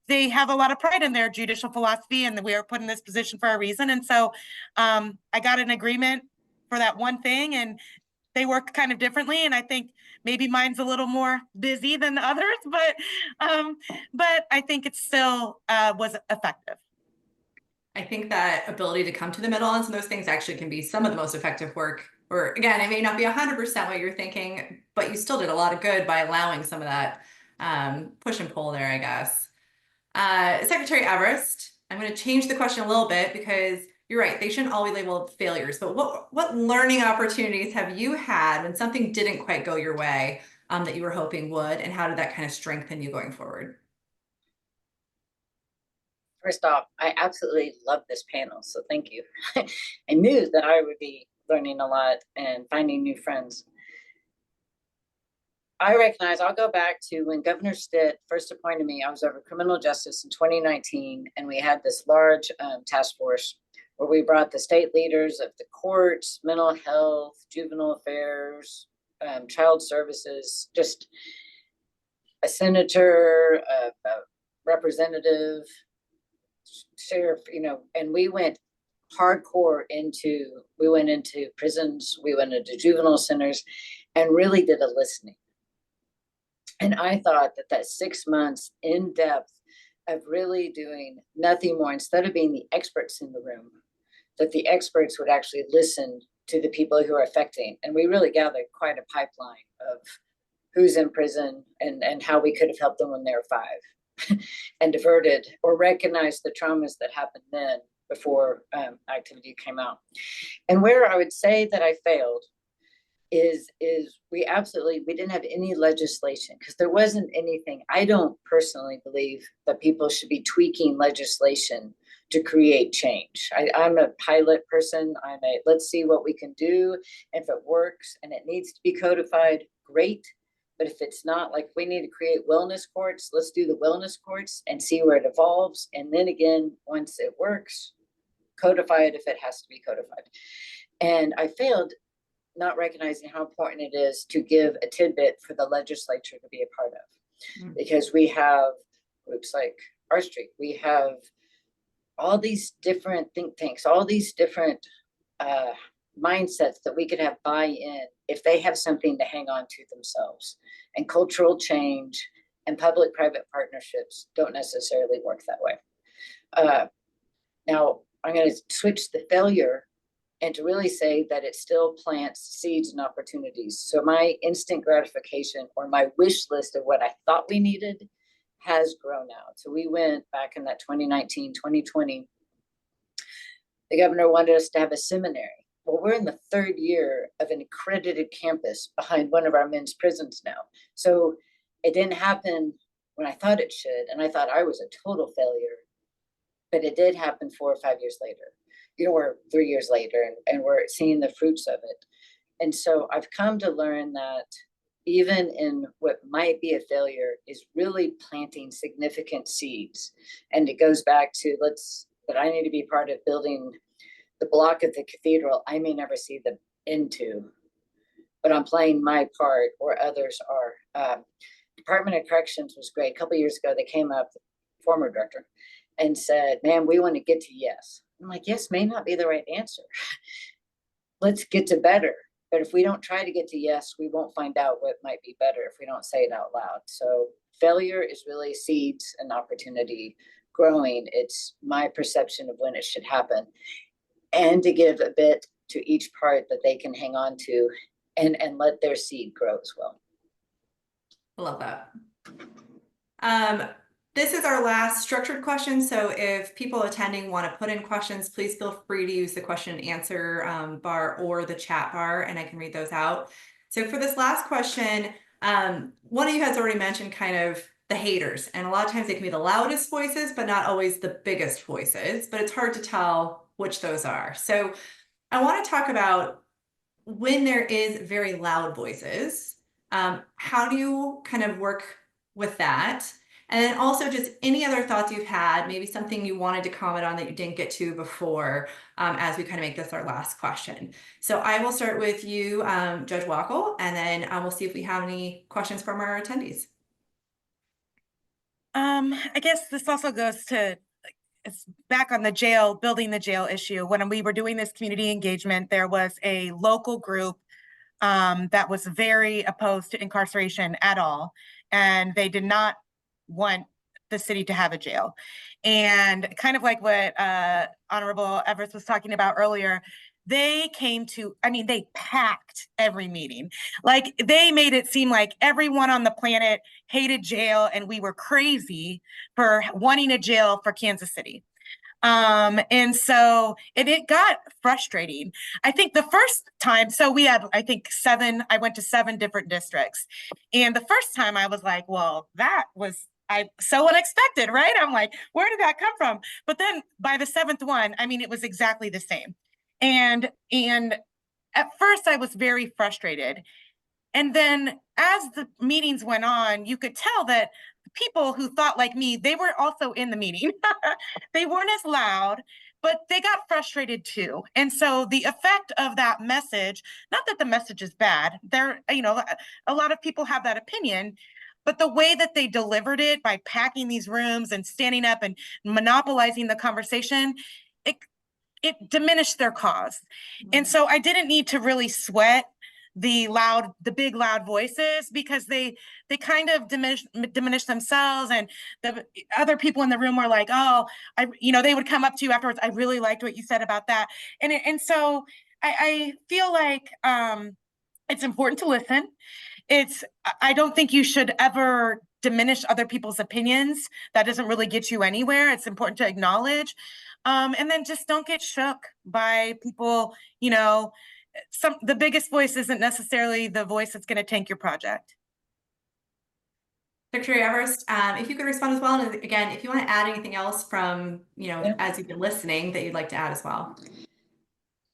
they have a lot of pride in their judicial philosophy, and we are put in this position for a reason. And so I got an agreement for that one thing, and they work kind of differently. And I think maybe mine's a little more busy than the others, but I think it still was effective. I think that ability to come to the middle on some of those things actually can be some of the most effective work. Or again, it may not be 100% what you're thinking, but you still did a lot of good by allowing some of that push and pull there, I guess. Secretary Everest, I'm going to change the question a little bit, because you're right, they shouldn't all be labeled failures, but what learning opportunities have you had when something didn't quite go your way that you were hoping would, and how did that kind of strengthen you going forward? First off, I absolutely love this panel, so thank you. I knew that I would be learning a lot and finding new friends. I recognize, I'll go back to when Governor Stitt first appointed me. I was over criminal justice in 2019, and we had this large task force where we brought the state leaders of the courts, mental health, juvenile affairs, child services, just a senator, a representative, sheriff, and we went hardcore we went into prisons, we went into juvenile centers, and really did a listening. And I thought that 6 months in depth of really doing nothing more, instead of being the experts in the room, that the experts would actually listen to the people who are affecting. And we really gathered quite a pipeline of who's in prison and how we could have helped them when they were 5 and diverted or recognized the traumas that happened then before activity came out. And where I would say that I failed is we didn't have any legislation, because there wasn't anything. I don't personally believe that people should be tweaking legislation to create change. I'm a pilot person. Let's see what we can do. If it works and it needs to be codified, great. But if it's not, like, we need to create wellness courts, let's do the wellness courts and see where it evolves. And then again, once it works, codify it if it has to be codified. And I failed not recognizing how important it is to give a tidbit for the legislature to be a part of. Because we have groups like R Street, we have all these different think tanks, all these different mindsets that we could have buy-in if they have something to hang on to themselves. And cultural change and public-private partnerships don't necessarily work that way. Now, I'm going to switch the failure and to really say that it still plants seeds and opportunities. So my instant gratification, or my wish list of what I thought we needed, has grown out. So we went back in that 2019, 2020, the governor wanted us to have a seminary well, we're in the third year of an accredited campus behind one of our men's prisons now. So it didn't happen when I thought it should, and I thought I was a total failure. But it did happen 4 or 5 years later, or 3 years later, and we're seeing the fruits of it. And so I've come to learn that even in what might be a failure is really planting significant seeds. And it goes back to that I need to be part of building the block of the cathedral I may never see the end to, but I'm playing my part, or others are. Department of Corrections was great. A couple of years ago, they came up, the former director, and said, "Man, we want to get to yes." I'm like, yes may not be the right answer. Let's get to better. But if we don't try to get to yes, we won't find out what might be better if we don't say it out loud. So failure is really seeds and opportunity growing. It's my perception of when it should happen, and to give a bit to each part that they can hang on to and let their seed grow as well. I love that. This is our last structured question. So if people attending want to put in questions, please feel free to use the question and answer bar or the chat bar, and I can read those out. So for this last question, one of you has already mentioned kind of the haters, and a lot of times they can be the loudest voices, but not always the biggest voices, but it's hard to tell which those are. So I want to talk about when there is very loud voices, how do you kind of work with that? And then also just any other thoughts you've had, maybe something you wanted to comment on that you didn't get to before, as we kind of make this our last question. So I will start with you, Judge Wackel, and then we'll see if we have any questions from our attendees. I guess this also goes to, it's back on the building the jail issue. When we were doing this community engagement, there was a local group that was very opposed to incarceration at all. And they did not want the city to have a jail. And kind of like what Honorable Everett was talking about earlier, they they packed every meeting. Like, they made it seem like everyone on the planet hated jail and we were crazy for wanting a jail for Kansas City. And so it got frustrating. I think the first time, so we had, I think I went to 7 different districts. And the first time I was like, well, that was so unexpected, right? I'm like, where did that come from? But then by the 7th one, it was exactly the same. And at first I was very frustrated. And then as the meetings went on, you could tell that people who thought like me, they were also in the meeting. They weren't as loud, but they got frustrated too. And so the effect of that message, not that the message is bad, a lot of people have that opinion, but the way that they delivered it by packing these rooms and standing up and monopolizing the conversation, it diminished their cause. And so I didn't need to really sweat the big loud voices, because they kind of diminish themselves, and the other people in the room were like, oh, they would come up to you afterwards, I really liked what you said about that. And so I feel like it's important to listen. I don't think you should ever diminish other people's opinions. That doesn't really get you anywhere. It's important to acknowledge. And then just don't get shook by people. The biggest voice isn't necessarily the voice that's going to tank your project. Secretary Everest, if you could respond as well, and again, if you want to add anything else from, as you've been listening that you'd like to add as well.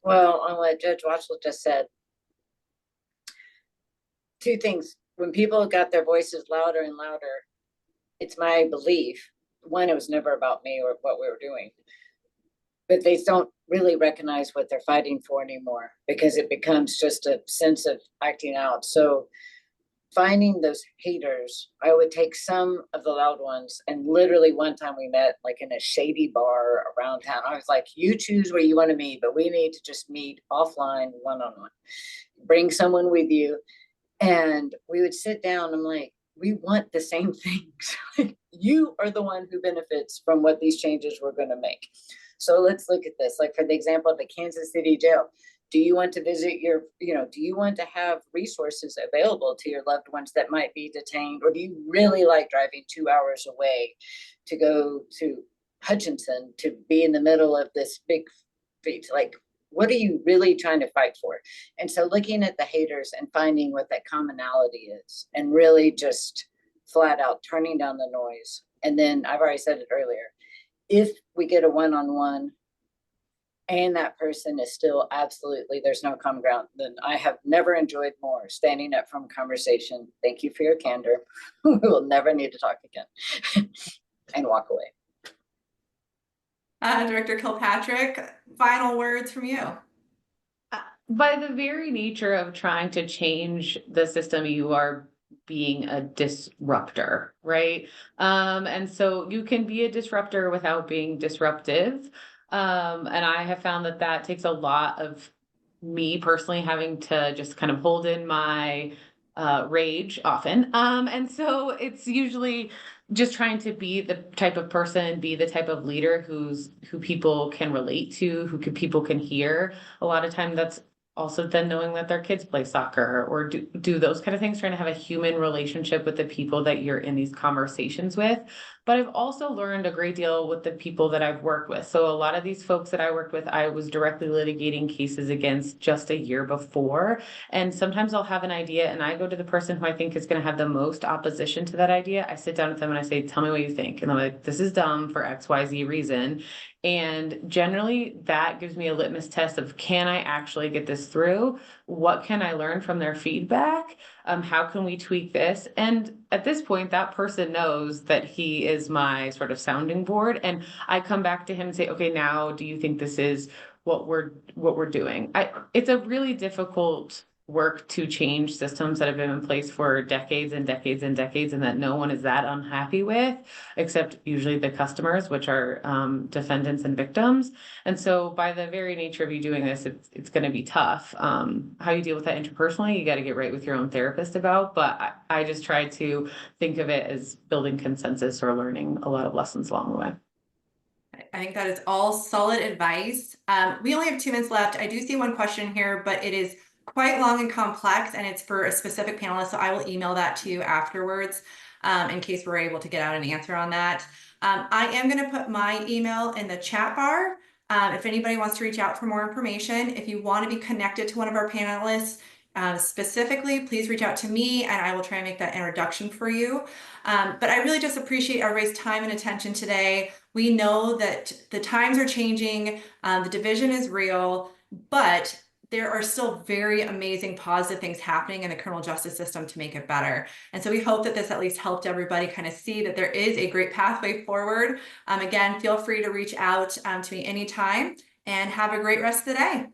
Well, on what Judge Watchell just said, 2 things. When people got their voices louder and louder, it's my belief, one, it was never about me or what we were doing, but they don't really recognize what they're fighting for anymore, because it becomes just a sense of acting out. So finding those haters, I would take some of the loud ones, and literally one time we met like in a shady bar around town. I was like, you choose where you want to meet, but we need to just meet offline, one-on-one. Bring someone with you. And we would sit down. I'm like, we want the same things. You are the one who benefits from what these changes we're going to make. So let's look at this. Like, for the example of the Kansas City jail, do you want to visit do you want to have resources available to your loved ones that might be detained? Or do you really like driving 2 hours away to go to Hutchinson to be in the middle of this big, like, what are you really trying to fight for? And so looking at the haters and finding what that commonality is, and really just flat out turning down the noise. And then I've already said it earlier, if we get a one-on-one and that person is still absolutely, there's no common ground, then I have never enjoyed more standing up from conversation. Thank you for your candor. We will never need to talk again. And walk away. Director Kilpatrick, final words from you. By the very nature of trying to change the system, you are being a disruptor, right? And so you can be a disruptor without being disruptive. And I have found that that takes a lot of me personally having to just kind of hold in my rage often. And so it's usually just trying to be the type of person, be the type of leader who people can relate to, people can hear. A lot of time that's also then knowing that their kids play soccer or do those kind of things, trying to have a human relationship with the people that you're in these conversations with. But I've also learned a great deal with the people that I've worked with. So a lot of these folks that I worked with, I was directly litigating cases against just a year before. And sometimes I'll have an idea and I go to the person who I think is going to have the most opposition to that idea. I sit down with them and I say, tell me what you think. And I'm like, this is dumb for XYZ reason. And generally that gives me a litmus test of, can I actually get this through? What can I learn from their feedback? How can we tweak this? And at this point, that person knows that he is my sort of sounding board. And I come back to him and say, okay, now do you think this is what we're doing? It's a really difficult work to change systems that have been in place for decades and decades and decades, and that no one is that unhappy with, except usually the customers, which are defendants and victims. And so by the very nature of you doing this, it's going to be tough. How you deal with that interpersonally, you got to get right with your own therapist about, but I just try to think of it as building consensus or learning a lot of lessons along the way. I think that is all solid advice. We only have 2 minutes left. I do see one question here, but it is quite long and complex, and it's for a specific panelist, so I will email that to you afterwards in case we're able to get out an answer on that. I am going to put my email in the chat bar. If anybody wants to reach out for more information, if you want to be connected to one of our panelists specifically, please reach out to me and I will try and make that introduction for you. But I really just appreciate everybody's time and attention today. We know that the times are changing, the division is real, but there are still very amazing positive things happening in the criminal justice system to make it better. And so we hope that this at least helped everybody kind of see that there is a great pathway forward. Again, feel free to reach out to me anytime and have a great rest of the day.